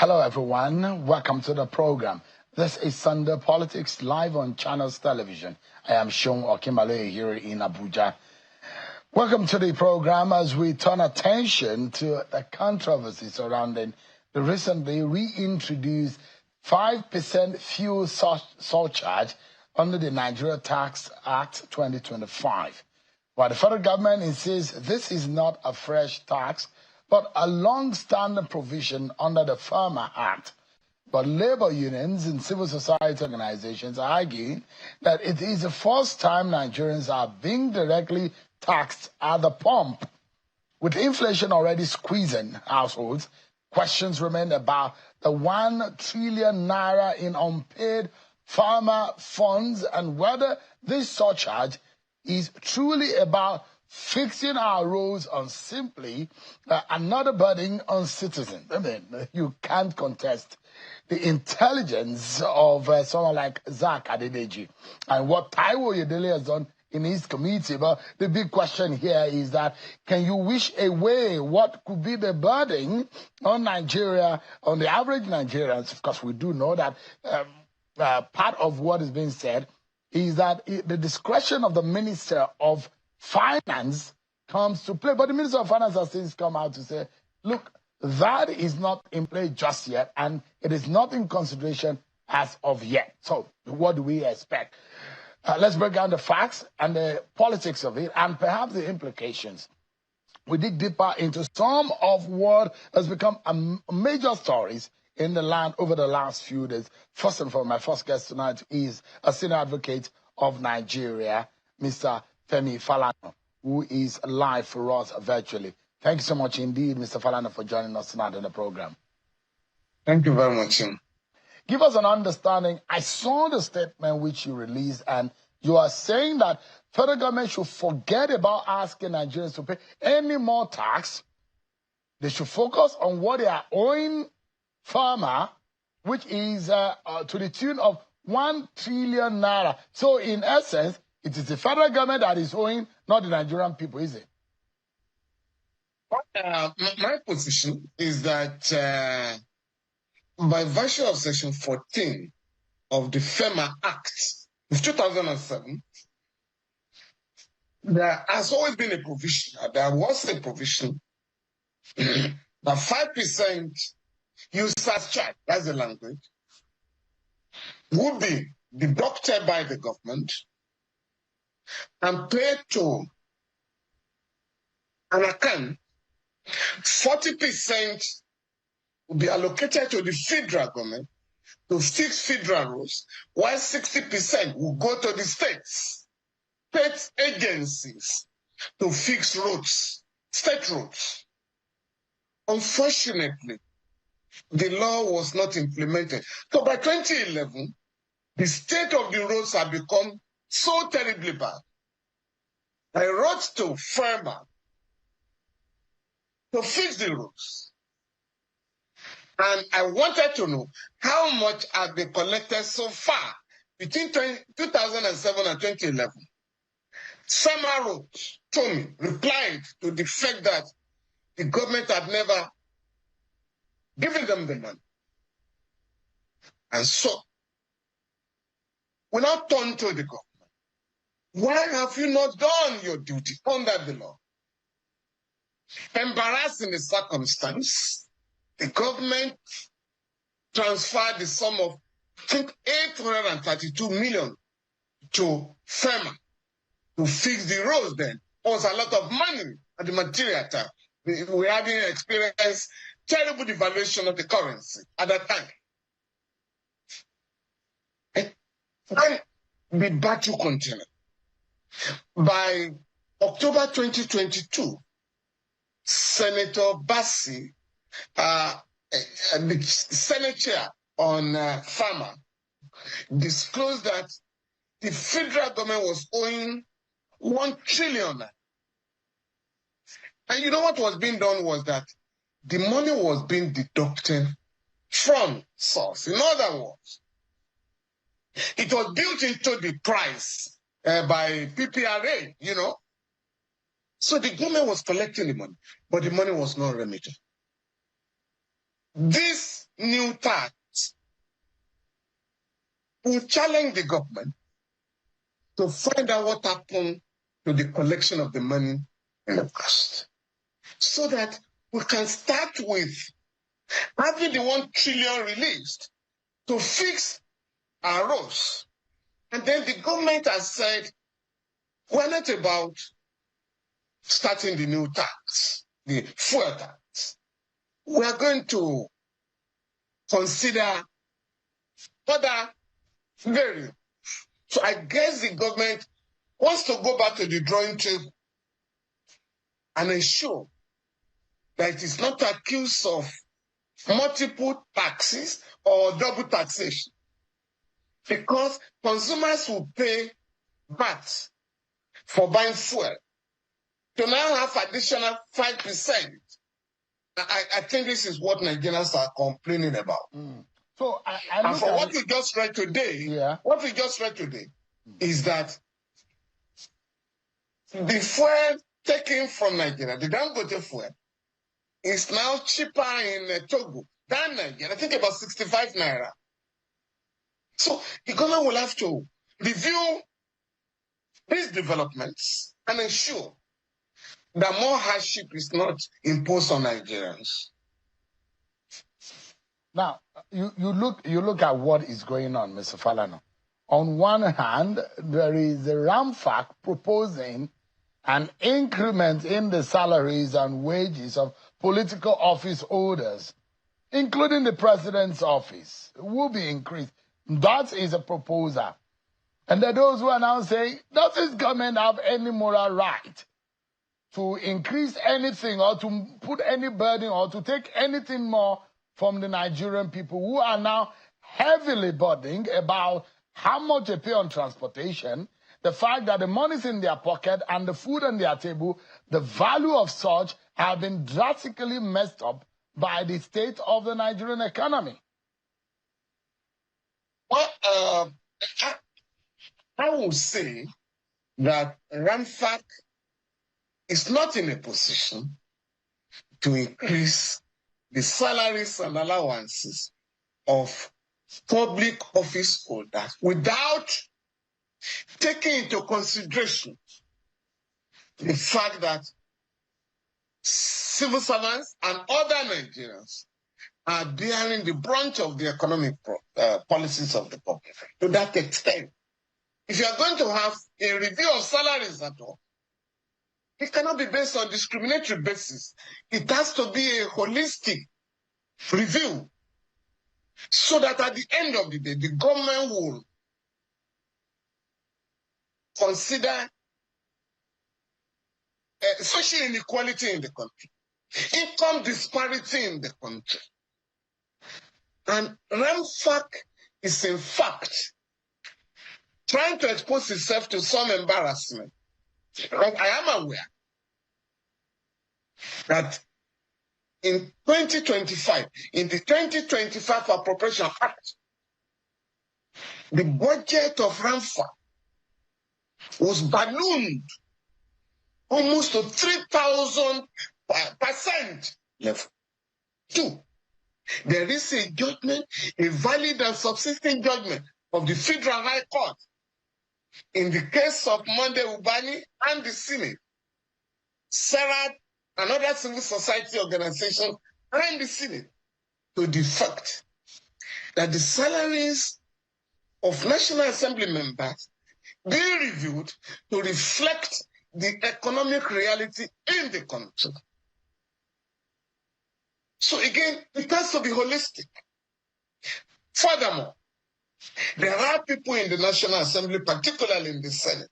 Hello, everyone. Welcome to the program. This is Sunday Politics live on Channels Television. I am Sean Okimbale here in Abuja. Welcome to the program as we turn attention to the controversy surrounding the recently reintroduced 5% fuel surcharge under the Nigeria Tax Act 2025. While the federal government insists this is not a fresh tax, but a long-standing provision under the Farmer Act. But labor unions and civil society organizations are arguing that it is the first time Nigerians are being directly taxed at the pump. With inflation already squeezing households, questions remain about the 1 trillion naira in unpaid farmer funds and whether this surcharge is truly about fixing our roads on simply another burden on citizens. I mean, you can't contest the intelligence of someone like Zach Adedeji and what Taiwo Yedele has done in his committee. But the big question here is that can you wish away what could be the burden on Nigeria, on the average Nigerians? Of course, we do know that part of what is being said is that the discretion of the Minister of Finance comes to play. But the Minister of Finance has since come out to say, look, that is not in play just yet, and it is not in consideration as of yet. So what do we expect? Let's break down the facts and the politics of it and perhaps the implications. We dig deeper into some of what has become major stories in the land over the last few days. First and foremost, my first guest tonight is a senior advocate of Nigeria, Mr. Femi Falana, who is live for us virtually. Thank you so much indeed, Mr. Falana, for joining us tonight on the program. Thank you very much, Tim. Give us an understanding. I saw the statement which you released, and you are saying that federal government should forget about asking Nigerians to pay any more tax. They should focus on what they are owing farmer, which is to the tune of 1 trillion naira. So in essence, it is the federal government that is owing, not the Nigerian people, is it? My position is that by virtue of Section 14 of the FEMA Act of 2007, there has always been a provision, there was a provision that 5% users charge, that's the language, would be deducted by the government and paid to an account. 40% will be allocated to the federal government to fix federal roads, while 60% will go to the states, state agencies to fix roads, state roads. Unfortunately, the law was not implemented. So by 2011, the state of the roads had become so terribly bad. I wrote to FEMA to fix the roads. And I wanted to know how much have been collected so far between 2007 and 2011. FEMA wrote to me, replied to the fact that the government had never given them the money. And so, we now turn to the government. Why have you not done your duty under the law? Embarrassing the circumstance, the government transferred the sum of, I think, 832 million to FEMA to fix the roads then. It was a lot of money at the material time. We hadn't experienced terrible devaluation of the currency at that time. And the battle continued. By October 2022, Senator Bassi, the Senate chair on FAMA, disclosed that the federal government was owing 1 trillion. And you know what was being done was that the money was being deducted from source. In other words, it was built into the price by PPRA, you know. So the government was collecting the money, but the money was not remitted. This new tax will challenge the government to find out what happened to the collection of the money in the past, so that we can start with having the 1 trillion released to fix our roads. And then the government has said, we're not about starting the new tax, the fuel tax. We're going to consider other variables. So I guess the government wants to go back to the drawing table and ensure that it is not accused of multiple taxes or double taxation, because consumers will pay VAT for buying fuel. To now have additional 5%, I think this is what Nigerians are complaining about. So and for what we just read today, is that the fuel taken from Nigeria, the Dangote fuel, is now cheaper in Togo than Nigeria. I think about 65 naira. So the government will have to review these developments and ensure that more hardship is not imposed on Nigerians. Now, you look at what is going on, Mr. Falana. On one hand, there is the RAMFAC proposing an increment in the salaries and wages of political office holders, including the president's office, will be increased. That is a proposal. And there are those who are now saying, does this government have any moral right to increase anything or to put any burden or to take anything more from the Nigerian people, who are now heavily burdened about how much they pay on transportation, the fact that the money's in their pocket and the food on their table, the value of such have been drastically messed up by the state of the Nigerian economy? Well, I would say that RAMFAC is not in a position to increase the salaries and allowances of public office holders without taking into consideration the fact that civil servants and other Nigerians are bearing the brunt of the economic policies of the public. To that extent, if you are going to have a review of salaries at all, it cannot be based on discriminatory basis. It has to be a holistic review, so that at the end of the day, the government will consider social inequality in the country, income disparity in the country. And RAMFAC is in fact trying to expose itself to some embarrassment. But I am aware that in 2025, in the 2025 Appropriation Act, the budget of RAMFAC was ballooned almost to 3,000% level. 2, there is a judgment, a valid and subsisting judgment of the Federal High Court in the case of Monday Ubani and the Senate, Serad, and other civil society organizations, and the Senate, to the fact that the salaries of National Assembly members be reviewed to reflect the economic reality in the country. So again, it has to be holistic. Furthermore, there are people in the National Assembly, particularly in the Senate,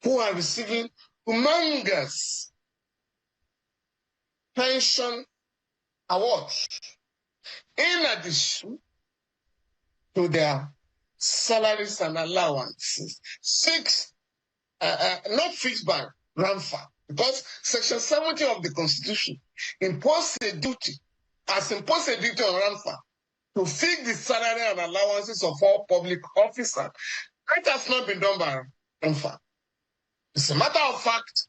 who are receiving humongous pension awards in addition to their salaries and allowances. 6, not fixed by RAMFAC, because Section 70 of the Constitution imposed a duty on RAMFAC to fix the salary and allowances of all public officers. That has not been done by RAMFAC. It's a matter of fact,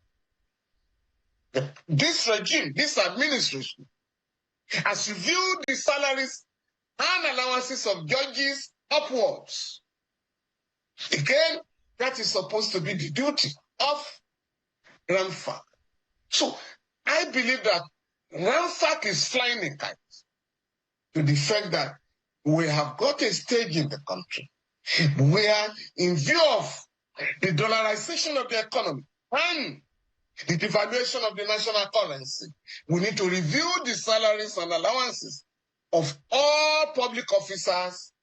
this regime, this administration, has reviewed the salaries and allowances of judges upwards. Again, that is supposed to be the duty of RAMFAC. So I believe that RAMFAC is flying a kite to the fact that we have got a stage in the country where, in view of the dollarization of the economy and the devaluation of the national currency, we need to review the salaries and allowances of all public officers,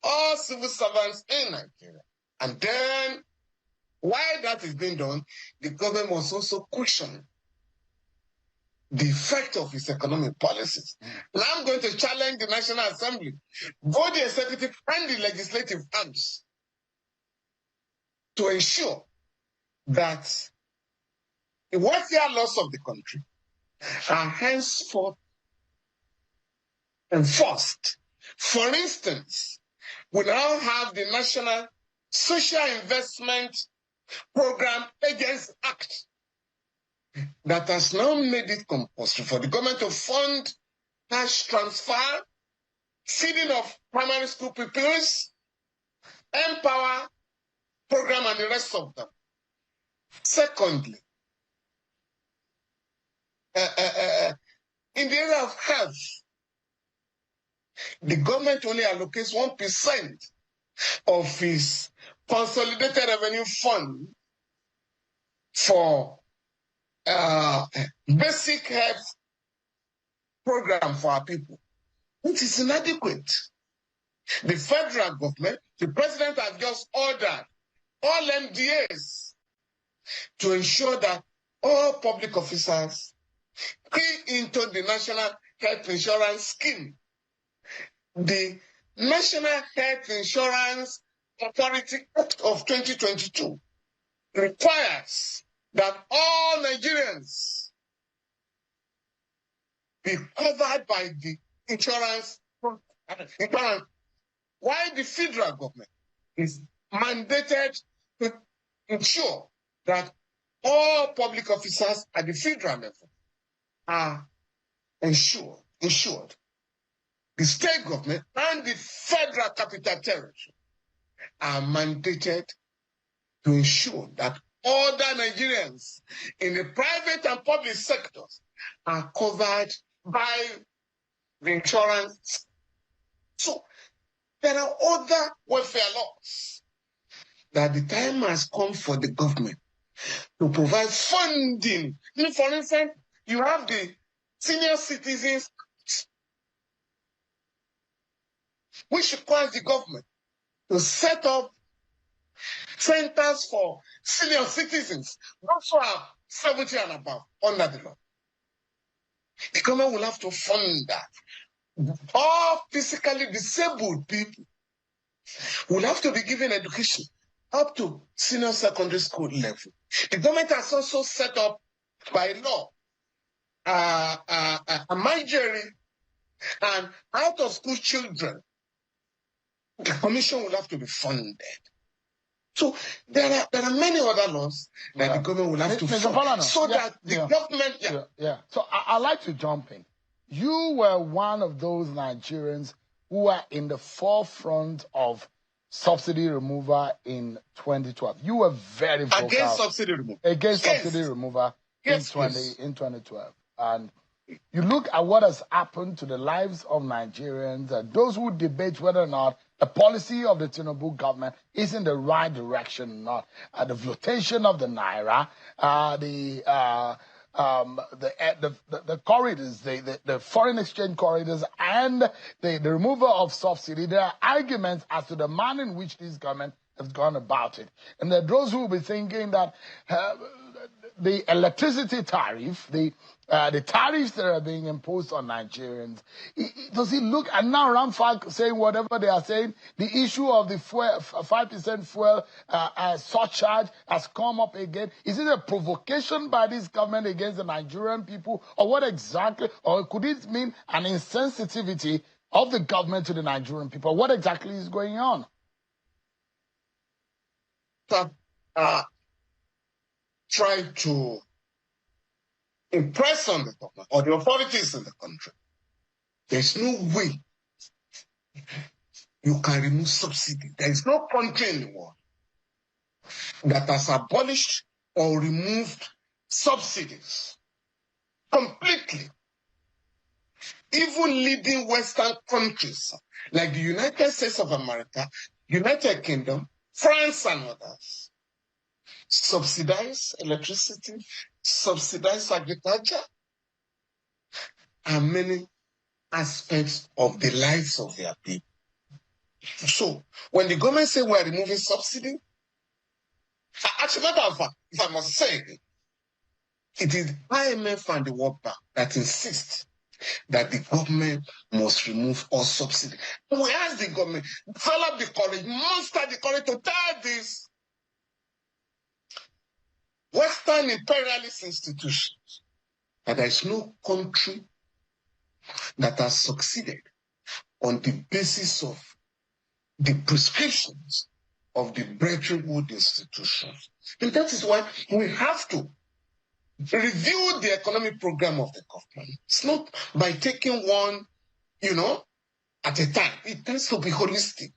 all civil servants in Nigeria. And then, while that is being done, the government must also question the effect of its economic policies. And I'm going to challenge the National Assembly, both the executive and the legislative arms, to ensure that the welfare laws of the country are henceforth enforced. For instance, we now have the National Social Investment Program Agents Act that has now made it compulsory for the government to fund cash transfer, feeding of primary school pupils, Empower program, and the rest of them. Secondly, in the area of health, the government only allocates 1% of its consolidated revenue fund for basic health program for our people, which is inadequate. The federal government, the president has just ordered all MDAs to ensure that all public officers key into the National Health Insurance Scheme. The National Health Insurance Authority Act of 2022 requires that all Nigerians be covered by the insurance, while the federal government is mandated to ensure that all public officers at the federal level are insured. The state government and the federal capital territory are mandated to ensure that other Nigerians in the private and public sectors are covered by the insurance. So there are other welfare laws that the time has come for the government to provide funding. For instance, you have the Senior Citizens, which requires the government to set up centers for senior citizens, those who are 70 and above, under the law. The government will have to fund that. All physically disabled people will have to be given education up to senior secondary school level. The government has also set up by law a majority and out of school children. The commission will have to be funded. So there are many other laws that the government will have to fund, Falana, so that the government. So I'd like to jump in. You were one of those Nigerians who were in the forefront of subsidy removal in 2012. You were very vocal Against subsidy removal. Subsidy removal in 2012. And you look at what has happened to the lives of Nigerians, those who debate whether or not the policy of the Tinubu government is in the right direction or not. The flotation of the Naira, the corridors, the foreign exchange corridors, and the removal of subsidy. There are arguments as to the manner in which this government has gone about it. And there are those who will be thinking that the electricity tariff, the tariffs that are being imposed on Nigerians, does it look, and now RAMFAC saying whatever they are saying, the issue of the 5% fuel surcharge has come up again. Is it a provocation by this government against the Nigerian people, or what exactly, or could it mean an insensitivity of the government to the Nigerian people? What exactly is going on? Try to impress on the government or the authorities in the country. There's no way you can remove subsidy. There is no country in the world that has abolished or removed subsidies completely. Even leading Western countries like the United States of America, United Kingdom, France, and others subsidize electricity, subsidize agriculture, and many aspects of the lives of their people. So, when the government say we are removing subsidy, as a matter of fact, if I must say, it is IMF and the World Bank that insist that the government must remove all subsidy. We ask the government, develop the courage, muster the courage to tell these Western imperialist institutions that there is no country that has succeeded on the basis of the prescriptions of the Brethren Woods institutions. And that is why we have to review the economic program of the government. It's not by taking one, at a time. It has to be holistic.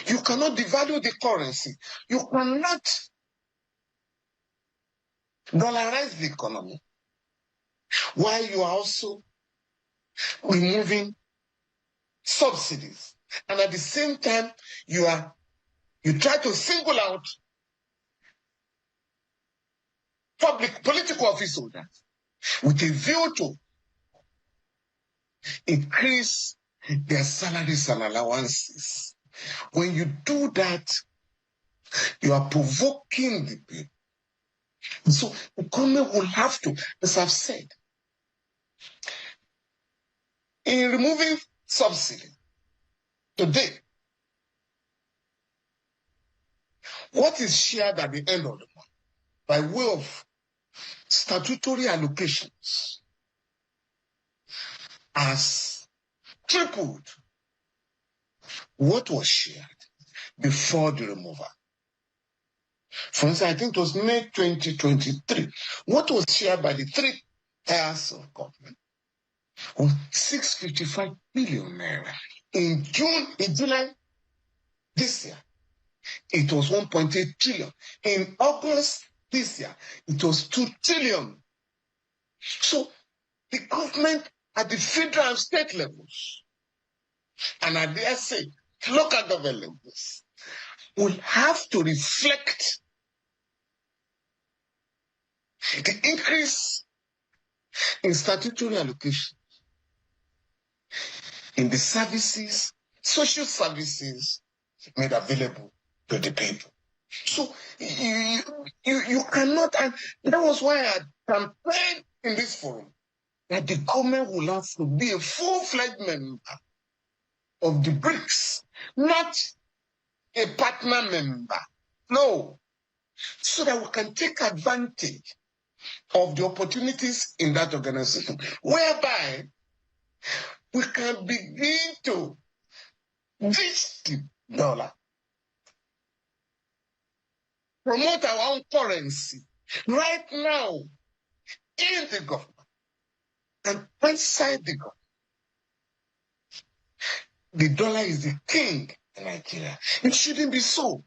You cannot devalue the currency. You cannot dollarize the economy while you are also removing subsidies. And at the same time, you try to single out political office holders with a view to increase their salaries and allowances. When you do that, you are provoking the people. So the government will have to, as I've said, in removing subsidy today, what is shared at the end of the month by way of statutory allocations has tripled what was shared before the removal. For instance, I think it was May 2023. What was shared by the three tiers of government was 655 billion naira. In July this year, it was 1.8 trillion. In August this year, it was 2 trillion. So the government at the federal and state levels, and at the SA, local government levels, will have to reflect the increase in statutory allocation in the services, social services made available to the people. So you cannot, and that was why I campaigned in this forum that the government will have to be a full-fledged member of the BRICS, not a partner member. No. So that we can take advantage of the opportunities in that organization, whereby we can begin to ditch the dollar, promote our own currency right now in the government and outside the government. The dollar is the king in Nigeria. It shouldn't be so.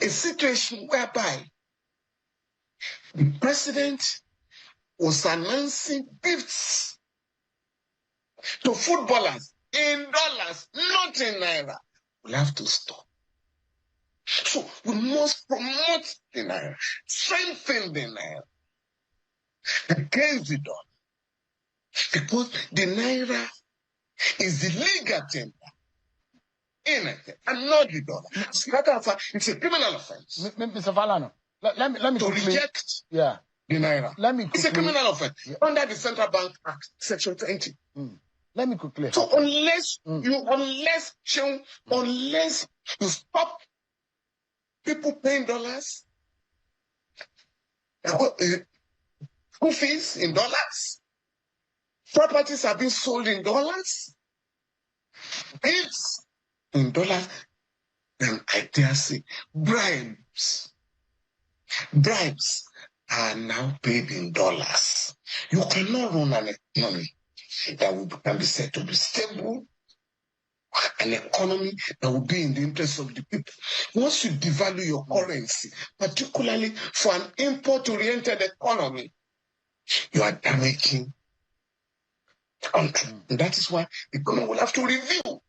A situation whereby the president was announcing gifts to footballers in dollars, not in naira. We'll have to stop. So we must promote the naira, strengthen the naira against the dollar. Because the naira is the legal tender in it and not the dollar. As a matter of fact, it's a criminal offense. Mr. Falana, let me to quickly reject the naira. It's a criminal offense under the Central Bank Act, Section 20. Let me quickly. So unless you stop people paying dollars, school fees in dollars, properties are being sold in dollars, gifts in dollars, then I dare say bribes are now paid in dollars. You cannot run an economy that can be said to be stable, an economy that will be in the interest of the people. Once you devalue your currency, particularly for an import-oriented economy, you are damaging the country. And that is why the government will have to review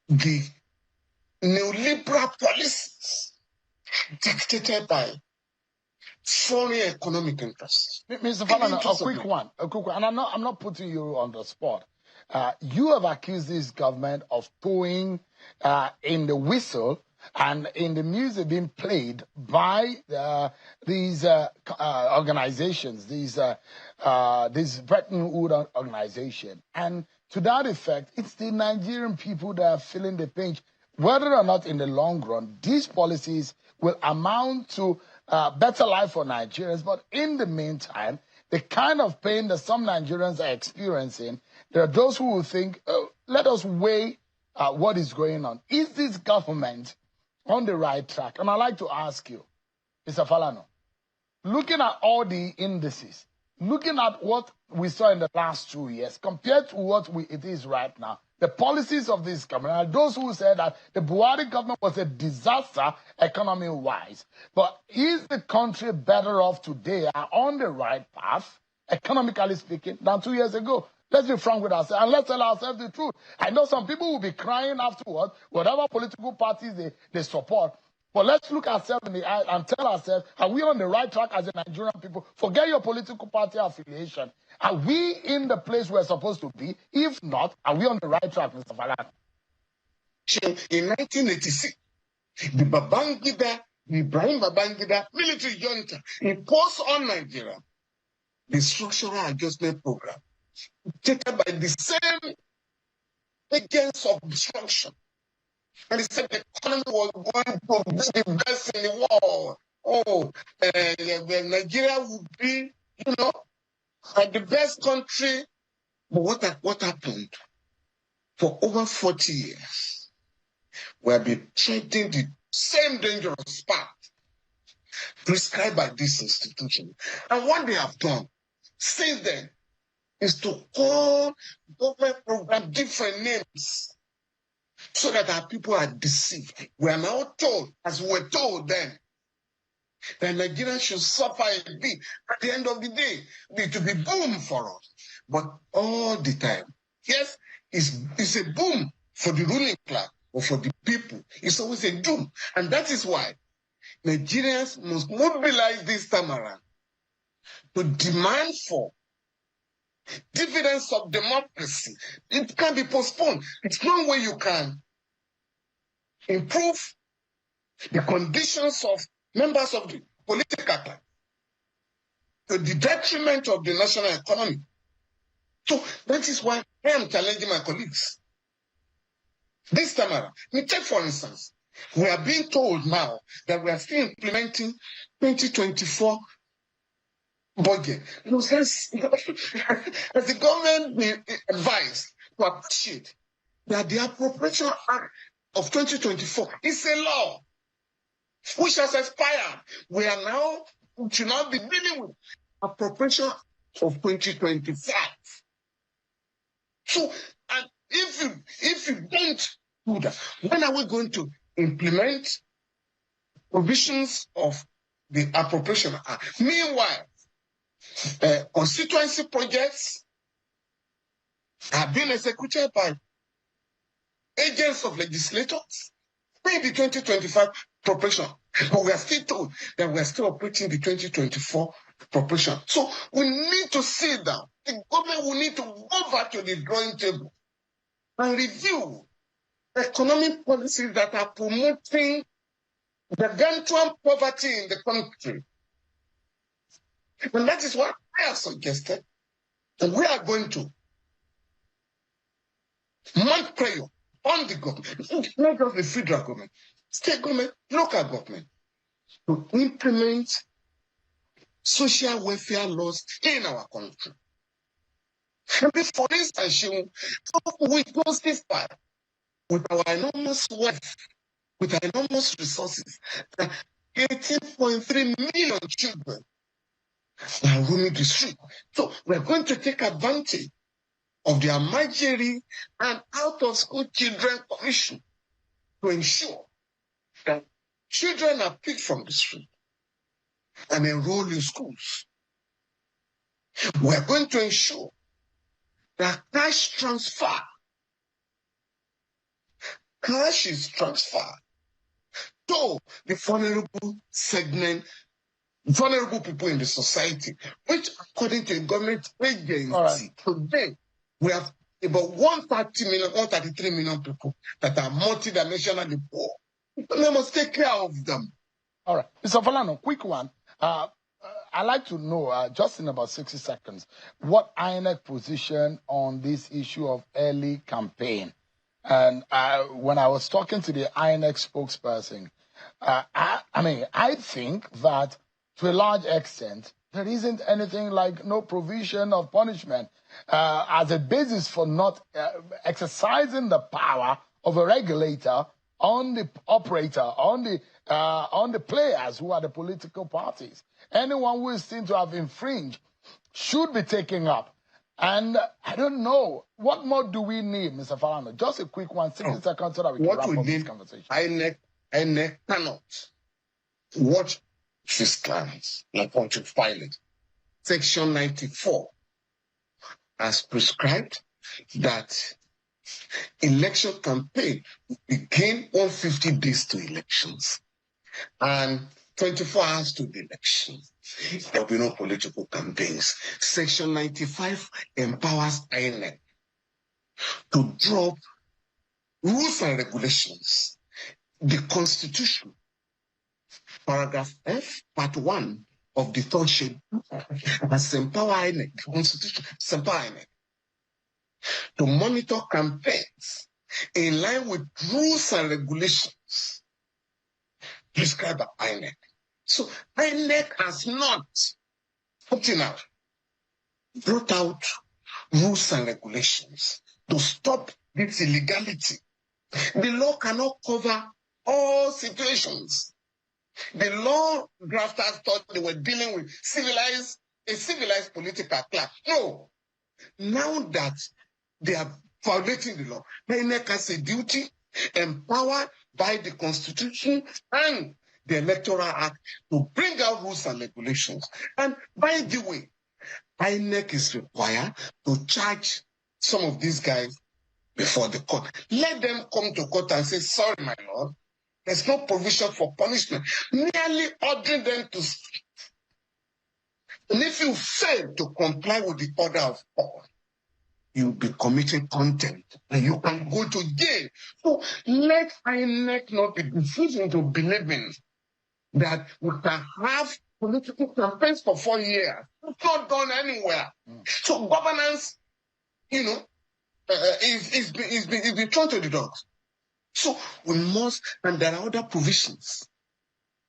the neoliberal policies dictated by foreign economic interests. Mr. Falana, a quick one, and I'm not putting you on the spot. You have accused this government of throwing in the whistle and in the music being played by these organizations, these Bretton Woods organization. And to that effect, it's the Nigerian people that are feeling the pinch. Whether or not in the long run, these policies will amount to better life for Nigerians. But in the meantime, the kind of pain that some Nigerians are experiencing, there are those who will think, oh, let us weigh what is going on. Is this government on the right track? And I'd like to ask you, Mr. Falana, looking at all the indices, looking at what we saw in the last 2 years, compared to what it is right now, the policies of this government, and those who said that the Buhari government was a disaster economy-wise, but is the country better off today, are on the right path, economically speaking, than 2 years ago? Let's be frank with ourselves, and let's tell ourselves the truth. I know some people will be crying afterwards, whatever political parties they support. But let's look ourselves in the eye and tell ourselves, are we on the right track as a Nigerian people? Forget your political party affiliation. Are we in the place we're supposed to be? If not, are we on the right track, Mr. Falana? In 1986, the Ibrahim Babangida military junta imposed on Nigeria the structural adjustment program, taken by the same agents of destruction. And he said the economy was going to be the best in the world. Oh, Nigeria would be, the best country. But what happened? For over 40 years, we have been treading the same dangerous path prescribed by this institution. And what they have done since then is to call government program different names, so that our people are deceived. We are now told, as we were told then, that Nigeria should suffer a bit. At the end of the day, it will be boom for us. But all the time, yes, it's a boom for the ruling class or for the people. It's always a doom. And that is why Nigerians must mobilize this time around to demand for dividends of democracy. It can be postponed. It's one way you can improve the conditions of members of the political class to the detriment of the national economy. So that is why I am challenging my colleagues. This time around, take for instance, we are being told now that we are still implementing 2024 budget. As the government be advised to appreciate that the Appropriation Act of 2024 is a law which has expired. We should now be dealing with appropriation of 2025. So, and if you don't do that, when are we going to implement provisions of the Appropriation Act? Meanwhile, constituency projects are being executed by agents of legislators. Maybe 2025 appropriation, but we are still told that we are still operating the 2024 appropriation. So we need to sit down. The government will need to go back to the drawing table and review economic policies that are promoting gargantuan poverty in the country. And that is what I have suggested. And we are going to mount prayer on the government, not just the federal government, state government, local government, to implement social welfare laws in our country. For instance, we justify with our enormous wealth, with our enormous resources, 18.3 million children are roaming the street. So we're going to take advantage of the Amajiri and out-of-school children commission to ensure that children are picked from the street and enrolled in schools. We're going to ensure that cash is transferred to the vulnerable segment, vulnerable people in the society, which according to a government agency, today we have about 133 million people that are multidimensionally poor. We must take care of them. All right. Mr. Falana, quick one. I'd like to know, just in about 60 seconds, what INEC position on this issue of early campaign. And when I was talking to the INEC spokesperson, I think that to a large extent, there isn't anything like no provision of punishment as a basis for not exercising the power of a regulator on the operator, on the players who are the political parties. Anyone who is seen to have infringed should be taken up. And I don't know, what more do we need, Mr. Falana? Just a quick one, 60 seconds so that we can wrap up this conversation. INEC cannot watch fiscals like want to file it. Section 94 has prescribed that election campaign begin 150 days to elections and 24 hours to the election. There will be no political campaigns. Section 95 empowers INEC to drop rules and regulations. The Constitution, paragraph F, part 1 of the third schedule, has empowered INEC, the Constitution, INEC to monitor campaigns in line with rules and regulations prescribed by INEC. So INEC has not, brought out rules and regulations to stop this illegality. The law cannot cover all situations. The law drafters thought they were dealing with a civilized political class. No. Now that they are violating the law, INEC has a duty empowered by the Constitution and the Electoral Act to bring out rules and regulations. And by the way, INEC is required to charge some of these guys before the court. Let them come to court and say, sorry, my lord, there's no provision for punishment. Merely ordering them to speak. And if you fail to comply with the order of court, you'll be committing contempt and you can go to jail. So let INEC not be deceived into believing that we can have political campaigns for 4 years. It's not gone anywhere. So governance, is being thrown to the dogs. So we must, and there are other provisions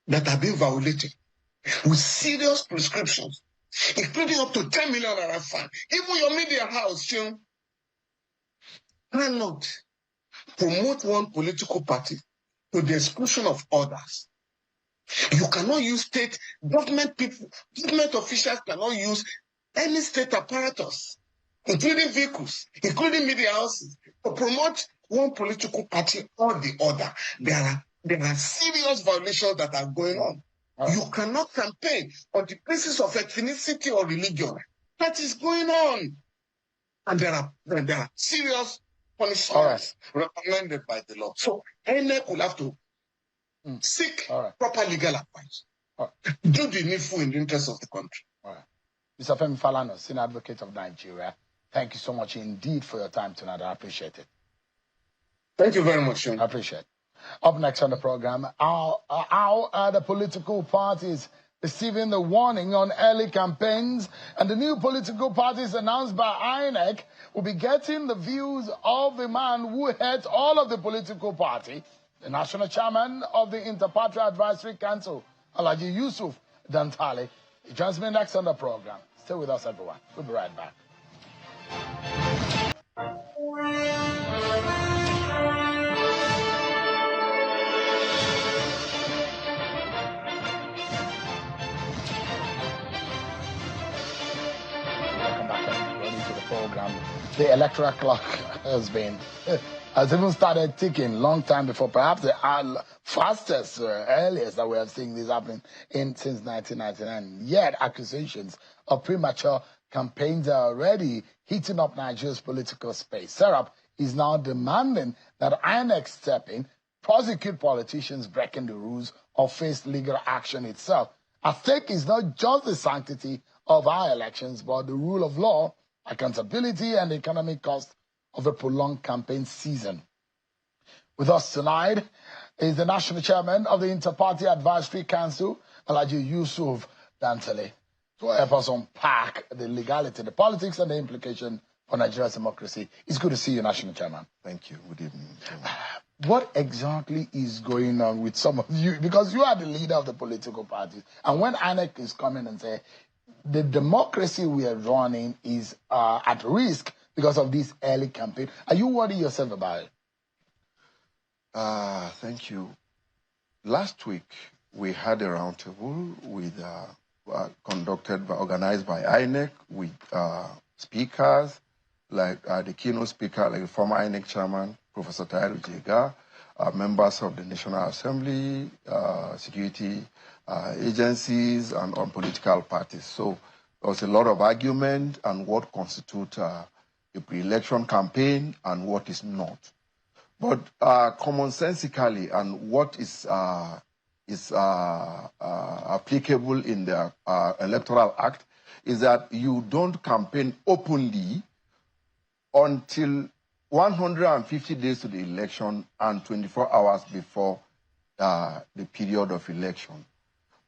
that are being violated with serious prescriptions, including up to 10 million naira fine. Even your media house, cannot promote one political party to the exclusion of others. You cannot use state government people, government officials cannot use any state apparatus, including vehicles, including media houses, to promote one political party or the other. There are serious violations that are going on. You cannot campaign on the basis of ethnicity or religion. That is going on. And there are serious punishments recommended by the law. So INEC will have to seek proper legal advice. Do the needful in the interest of the country. Mr. Femi Falana, Senior Advocate of Nigeria, thank you so much indeed for your time tonight. I appreciate it. Thank you very much, Sean. I appreciate it. Up next on the program, how are the political parties receiving the warning on early campaigns? And the new political parties announced by INEC will be getting the views of the man who heads all of the political party, the national chairman of the Interparty Advisory Council, Alhaji Yusuf Dantale. He joins me next on the program. Stay with us, everyone. We'll be right back. the electoral clock has even started ticking long time before, perhaps the fastest, earliest that we have seen this happening since 1999. Yet accusations of premature campaigns are already heating up Nigeria's political space. Serap is now demanding that INEC step in, prosecute politicians breaking the rules, or face legal action itself. At stake is not just the sanctity of our elections, but the rule of law, accountability, and the economic cost of a prolonged campaign season. With us tonight is the national chairman of the Inter-Party Advisory Council, Alhaji Yusuf Dantale, to help us unpack the legality, the politics, and the implication for Nigeria's democracy. It's good to see you, national chairman. Thank you. Good evening. What exactly is going on with some of you? Because you are the leader of the political parties. And when INEC is coming and say, the democracy we are running is at risk because of this early campaign, are you worried yourself about it? Thank you. Last week, we had a roundtable with organized by INEC with speakers, like the keynote speaker, like the former INEC chairman, Professor Tahiru Jega, members of the National Assembly, security agencies, and on political parties. So there was a lot of argument on what constitutes a pre-election campaign and what is not. But commonsensically, and what is applicable in the Electoral Act is that you don't campaign openly until 150 days to the election and 24 hours before the period of election.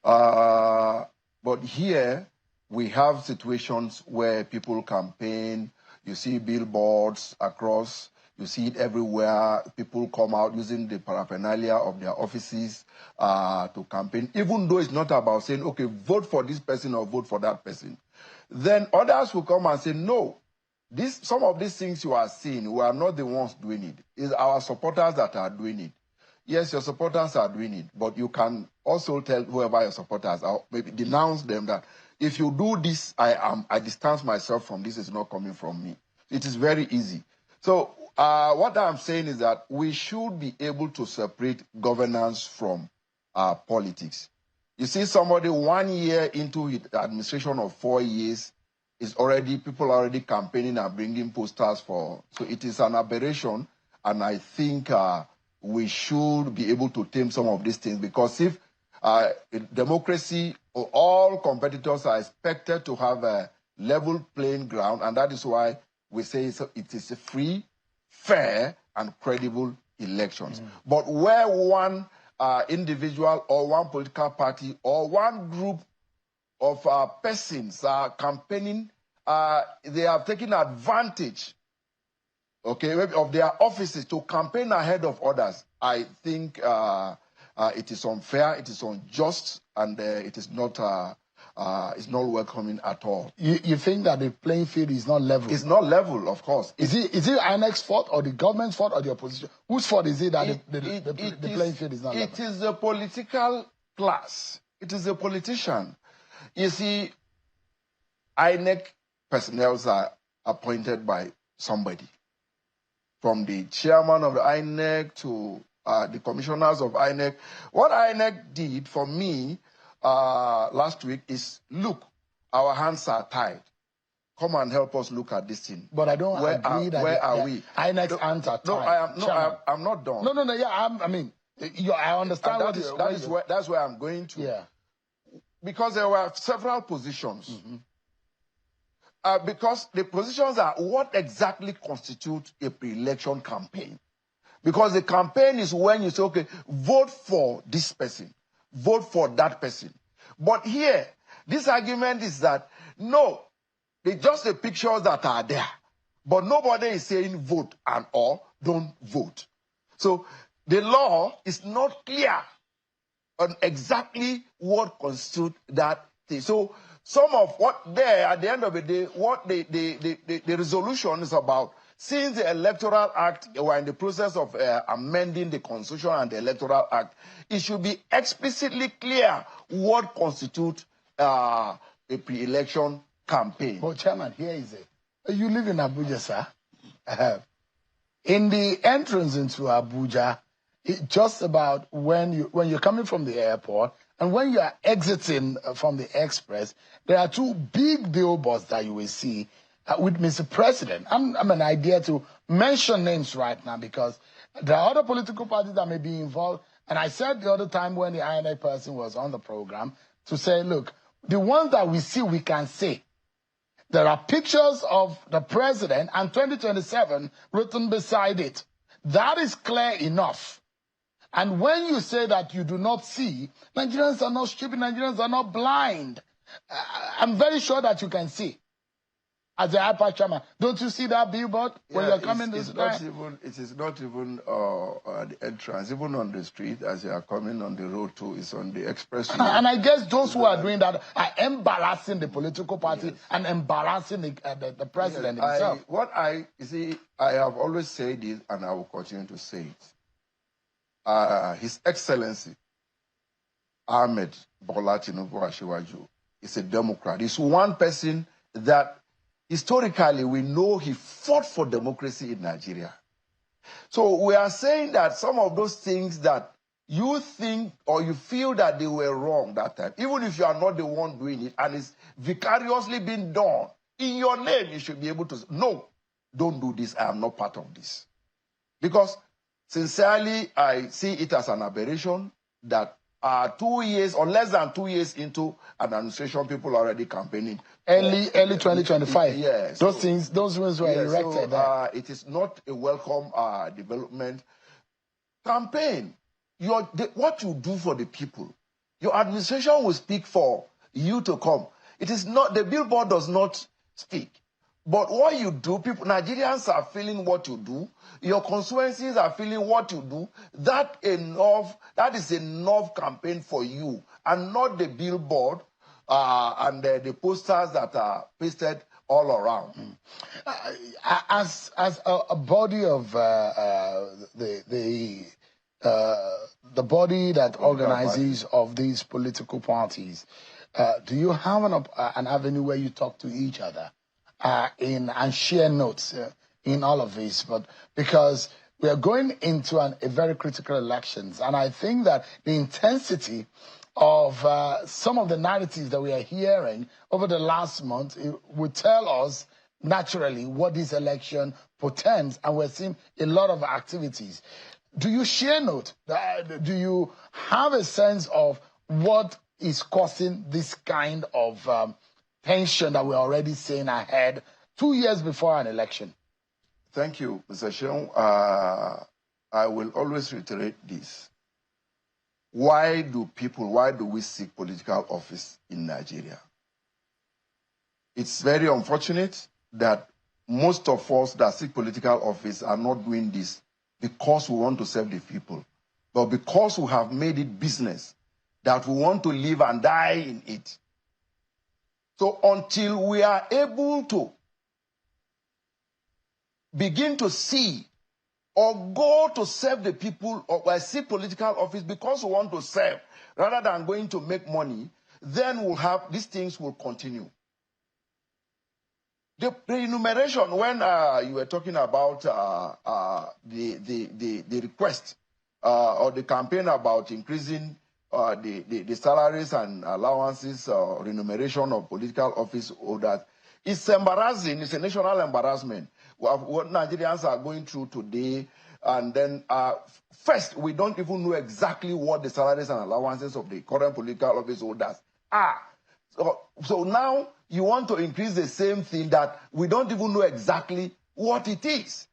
But here, we have situations where people campaign, you see billboards across, you see it everywhere. People come out using the paraphernalia of their offices to campaign, even though it's not about saying, okay, vote for this person or vote for that person. Then others will come and say, no, some of these things you are seeing, we are not the ones doing it. It's our supporters that are doing it. Yes, your supporters are doing it, but you can also tell whoever your supporters are, maybe denounce them that if you do this, I distance myself from this, it's not coming from me. It is very easy. So what I'm saying is that we should be able to separate governance from politics. You see somebody 1 year into his administration of 4 years, people are already campaigning and bringing posters for. So it is an aberration, and I think we should be able to tame some of these things, because if in democracy, all competitors are expected to have a level playing ground, and that is why we say it is a free, fair, and credible elections. But where one individual or one political party or one group of persons are campaigning, they are taking advantage, okay, of their offices to campaign ahead of others. I think it is unfair, it is unjust, and it is not welcoming at all. You think that the playing field is not level? It's not level, of course. Is it INEC's fault, or the government's fault, or the opposition? Whose fault is it that the playing field is not level? It is the political class. It is the politician. You see, INEC personnel are appointed by somebody, from the chairman of the INEC to the commissioners of INEC. What INEC did for me last week is, look, our hands are tied. Come and help us look at this thing. But I don't agree that. Where are we? INEC's hands are tied. I'm not done. No. Yeah, I understand that's where I'm going to. Yeah. Because there were several positions. Because the positions are what exactly constitutes a pre-election campaign. Because the campaign is when you say, okay, vote for this person, vote for that person. But here, this argument is that, no, it's just the pictures that are there. But nobody is saying vote and or don't vote. So the law is not clear on exactly what constitutes that thing. So some of what there, at the end of the day, what the resolution is about, since the Electoral Act, we're in the process of amending the Constitution and the Electoral Act, it should be explicitly clear what constitutes a pre-election campaign. But Chairman, here is it. You live in Abuja, sir. In the entrance into Abuja, just about when you're coming from the airport and when you are exiting from the express, there are two big billboards that you will see with Mr. President. I'm an idea to mention names right now because there are other political parties that may be involved. And I said the other time when the INA person was on the program to say, look, the ones that we see, we can say. There are pictures of the president and 2027 written beside it. That is clear enough. And when you say that you do not see, Nigerians are not stupid, Nigerians are not blind. I'm very sure that you can see. As the IPAC chairman, don't you see that billboard when you're coming this way? It is not even the entrance. Even on the street, as you are coming on the road too, it's on the expressway. And I guess those who are doing that are embarrassing the political party and embarrassing the president himself. I have always said it, and I will continue to say it. His Excellency Ahmed Bola Tinubu Asiwaju is a Democrat. He's one person that historically, we know he fought for democracy in Nigeria. So we are saying that some of those things that you think or you feel that they were wrong that time, even if you are not the one doing it and it's vicariously being done, in your name you should be able to say, no, don't do this, I am not part of this. Because sincerely, I see it as an aberration that 2 years or less than 2 years into an administration, people are already campaigning. Early 2025. Yes. Those ones were erected. So, it is not a welcome development. Campaign. What you do for the people. Your administration will speak for you to come. It is not, the billboard does not speak. But what you do, Nigerians are feeling what you do. Your constituencies are feeling what you do. That is enough campaign for you, and not the billboard and the posters that are pasted all around. As a body of the body that organizes of these political parties, do you have an avenue where you talk to each other? And share notes in all of this, but because we are going into a very critical elections, and I think that the intensity of some of the narratives that we are hearing over the last month would tell us naturally what this election portends, and we're seeing a lot of activities. Do you share note? Do you have a sense of what is causing this kind of tension that we're already seeing ahead 2 years before an election? Thank you, Mr. Sheung. I will always reiterate this. Why do we seek political office in Nigeria? It's very unfortunate that most of us that seek political office are not doing this because we want to serve the people, but because we have made it business that we want to live and die in it. So until we are able to begin to see or go to serve the people or seek political office because we want to serve rather than going to make money, then these things will continue. The enumeration, when you were talking about the request or the campaign about increasing the salaries and allowances or remuneration of political office holders, it's embarrassing. It's a national embarrassment. What Nigerians are going through today, and then first, we don't even know exactly what the salaries and allowances of the current political office holders are. So now you want to increase the same thing that we don't even know exactly what it is.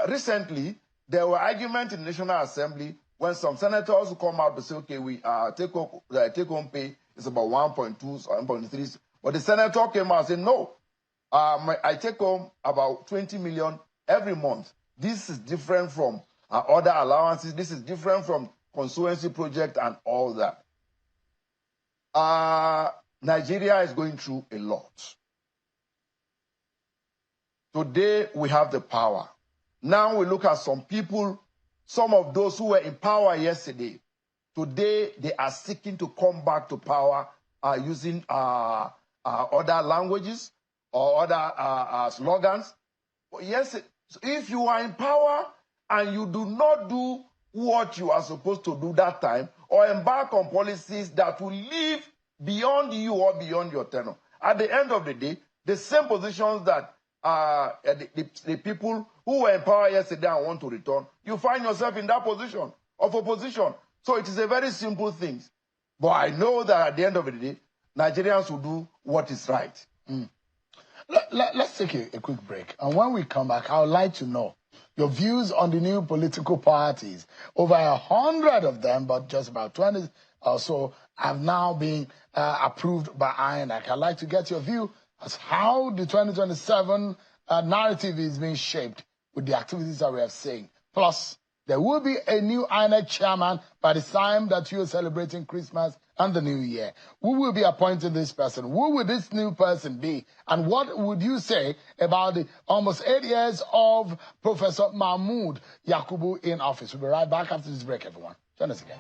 Recently, there were arguments in the National Assembly when some senators who come out to say, okay, we take-home pay is about 1.2, 1.3, but the senator came out and said, no, I take home about 20 million every month. This is different from other allowances. This is different from constituency project and all that. Nigeria is going through a lot. Today, we have the power. Now we look at some people, some of those who were in power yesterday. Today, they are seeking to come back to power using other languages or other slogans. Yes, So if you are in power and you do not do what you are supposed to do that time, or embark on policies that will live beyond you or beyond your tenure, at the end of the day, the same positions that the people who were in power yesterday and want to return, you find yourself in that position of opposition. So it is a very simple thing. But I know that at the end of the day, Nigerians will do what is right. Let's take a quick break. And when we come back, I would like to know your views on the new political parties. Over 100 of them, but just about 20 or so, have now been approved by IPAC. I'd like to get your view as how the 2027 narrative is being shaped with the activities that we have seen. Plus, there will be a new IPAC chairman by the time that you are celebrating Christmas and the New Year. Who will be appointing this person? Who will this new person be? And what would you say about the almost 8 years of Professor Mahmoud Yakubu in office? We'll be right back after this break, everyone. Join us again.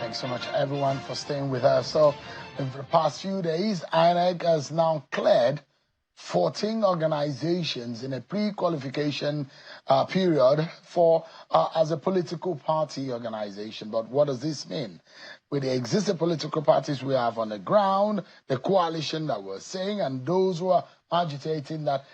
Thanks so much, everyone, for staying with us. So, in the past few days, IPAC has now cleared 14 organizations in a pre-qualification period for as a political party organization. But what does this mean? With the existing political parties we have on the ground, the coalition that we're saying, and those who are agitating that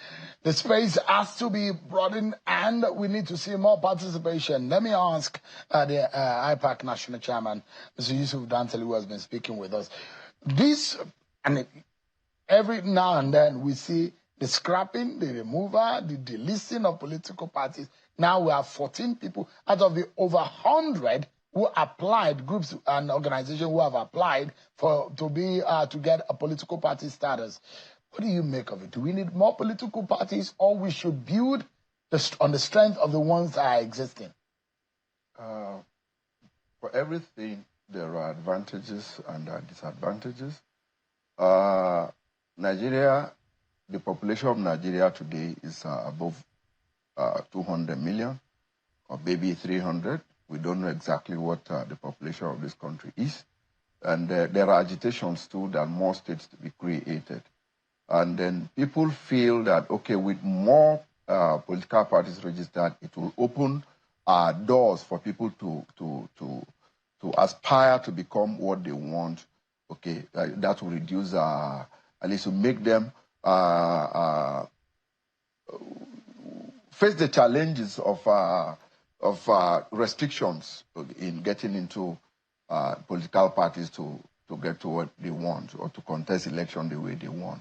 the space has to be broadened and we need to see more participation. Let me ask the IPAC National Chairman, Mr. Yusuf Dantali, who has been speaking with us. Every now and then we see the scrapping, the removal, the delisting of political parties. Now we have 14 people out of the over 100 who applied, groups and organizations who have applied to get a political party status. What do you make of it? Do we need more political parties, or we should build on the strength of the ones that are existing? For everything, there are advantages and disadvantages. Nigeria, the population of Nigeria today is above 200 million, or maybe 300. We don't know exactly what the population of this country is. And there are agitations too that more states to be created. And then people feel that, okay, with more political parties registered, it will open doors for people to aspire to become what they want. Okay, that will reduce, at least to make them face the challenges of restrictions in getting into political parties to get to what they want, or to contest election the way they want.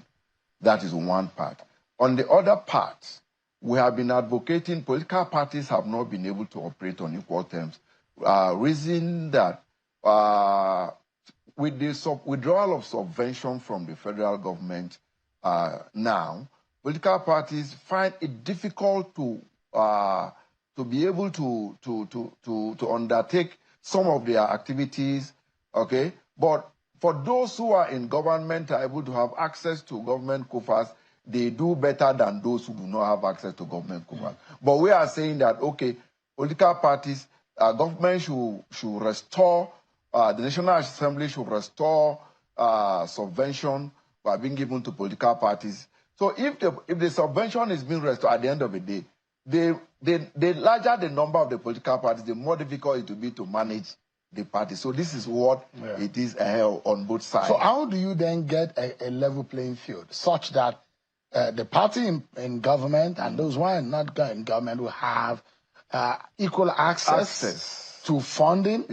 That is one part. On the other part, we have been advocating political parties have not been able to operate on equal terms. Reason that with the withdrawal of subvention from the federal government now, political parties find it difficult to be able to undertake some of their activities, okay? But for those who are in government, are able to have access to government coffers, they do better than those who do not have access to government coffers. But we are saying that, okay, political parties, government should restore, the National Assembly should restore subvention by being given to political parties. So if the subvention is being restored at the end of the day, the larger the number of the political parties, the more difficult it will be to manage the party. So this is what it is on both sides. So how do you then get a level playing field such that the party in government and those who are not in government will have equal access to funding,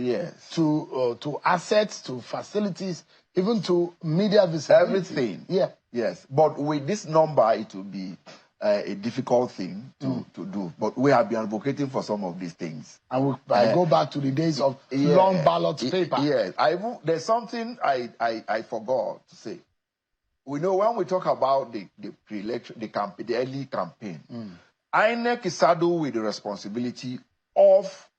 to assets, to facilities, even to media visibility? Everything. Yeah. Yes. But with this number, it will be a difficult thing to do. But we have been advocating for some of these things. And I go back to the days of long ballot paper. Yes. There's something I forgot to say. We know when we talk about the pre-election, the early campaign, INEC is saddled with the responsibility of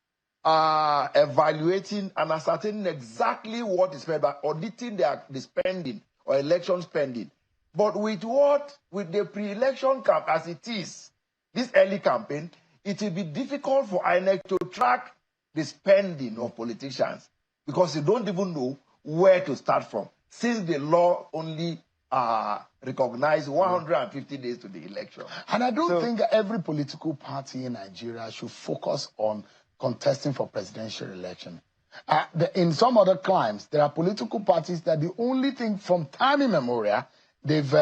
evaluating and ascertaining exactly what is spent by auditing the spending or election spending. But with the pre-election camp as it is, this early campaign, it will be difficult for INEC to track the spending of politicians because you don't even know where to start from, since the law only recognized 150 days to the election. And I don't think every political party in Nigeria should focus on contesting for presidential election. In some other climes, there are political parties that the only thing from time immemorial, they've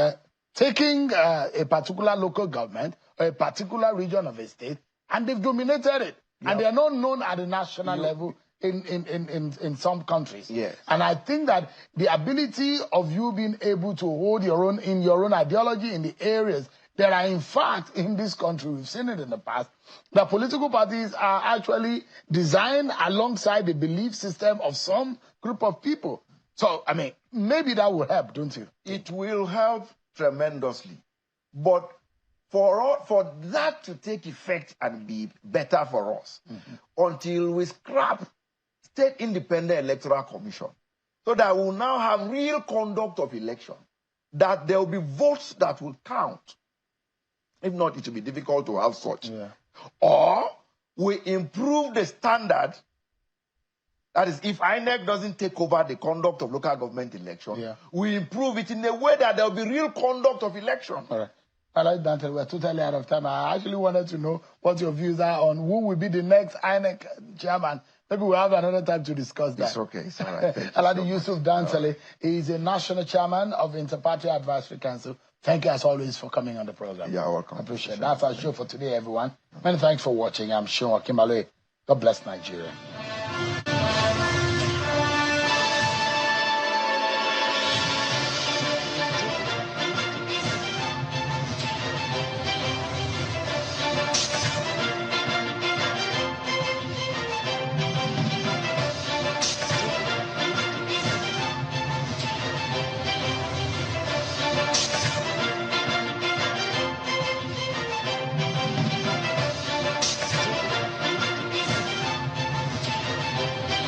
taken a particular local government or a particular region of a state, and they've dominated it. Yep. And they are not known at the national level in some countries. Yes. And I think that the ability of you being able to hold your own in your own ideology in the areas that are in fact in this country, we've seen it in the past, the political parties are actually designed alongside the belief system of some group of people. So, I mean, maybe that will help, don't you? It will help tremendously. But for that to take effect and be better for us, until we scrap State Independent Electoral Commission, so that we'll now have real conduct of election, that there will be votes that will count. If not, it will be difficult to have such. Yeah. Or we improve the standard. That is, if INEC doesn't take over the conduct of local government election, we improve it in a way that there will be real conduct of election. All right. I like Dante. We're totally out of time. I actually wanted to know what your views are on who will be the next INEC chairman. Maybe we'll have another time to discuss that. It's okay. It's all right. Aladi Yusuf Dantale is a national chairman of Interparty Advisory Council. Thank you, as always, for coming on the program. You're welcome. I appreciate it. That's our show for today, everyone. Many thanks for watching. I'm Sean Akimbaloye. God bless Nigeria.